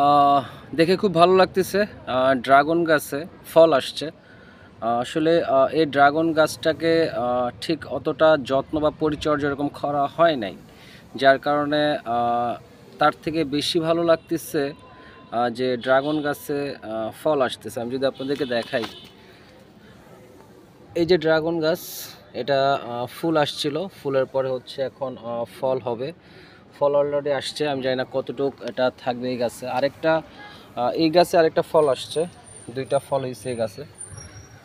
আহ, দেখে খুব ভালো লাগতেছে। ড্রাগন গাছে ফল আসছে। আসলে এই ড্রাগন গাছটাকে ঠিক অতটা যত্ন বা পরিচর্যা এরকম করা হয় নাই, যার কারণে তার থেকে বেশি ভালো লাগতেছে যে ড্রাগন গাছে ফল আসতেছে। আমি যদি আপনাদেরকে দেখাই, এই যে ড্রাগন গাছ, এটা ফুল আসছিল, ফুলের পরে হচ্ছে এখন ফল হবে। ফল অলরেডি আসছে, আমি জানি না কতটুক এটা থাকবে এই গাছে। আরেকটা এই গাছে আরেকটা ফল আসছে, দুইটা ফল হয়েছে এই গাছে,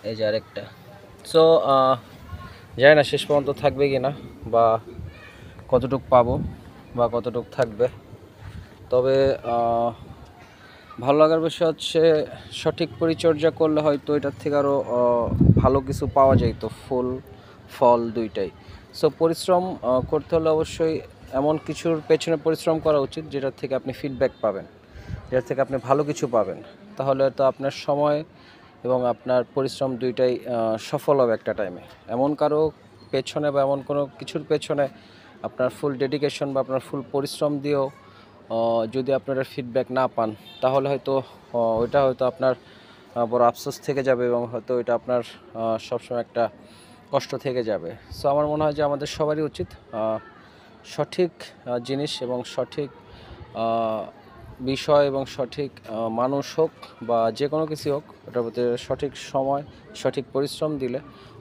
এই যে আরেকটা। সো জানি না শেষ পর্যন্ত থাকবে কি না, বা কতটুক পাবো, বা কতটুক থাকবে। তবে ভালো লাগার বিষয় হচ্ছে সঠিক পরিচর্যা করলে হয়তো এটার থেকে আরও ভালো কিছু পাওয়া যেত, ফুল ফল দুইটাই। সো পরিশ্রম করতে হলে অবশ্যই এমন কিছুর পেছনে পরিশ্রম করা উচিত যেটার থেকে আপনি ফিডব্যাক পাবেন, যেটার থেকে আপনি ভালো কিছু পাবেন। তাহলে তো আপনার সময় এবং আপনার পরিশ্রম দুইটাই সফল হবে একটা টাইমে। এমন কারো পেছনে বা এমন কোনো কিছুর পেছনে আপনার ফুল ডেডিকেশন বা আপনার ফুল পরিশ্রম দিয়েও যদি আপনারা ফিডব্যাক না পান, তাহলে হয়তো ওইটা হয়তো আপনার বড় আফসোস থেকে যাবে, এবং হয়তো এটা আপনার সবসময় একটা কষ্ট থেকে যাবে। সো আমার মনে হয় যে আমাদের সবারই উচিত সঠিক জিনিস এবং সঠিক বিষয় এবং সঠিক মানুষ হোক বা যে কোনো কিছু হোক, ওটার প্রতি সঠিক সময় সঠিক পরিশ্রম দিলে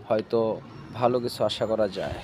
হয়তো ভালো কিছু আশা করা যায়।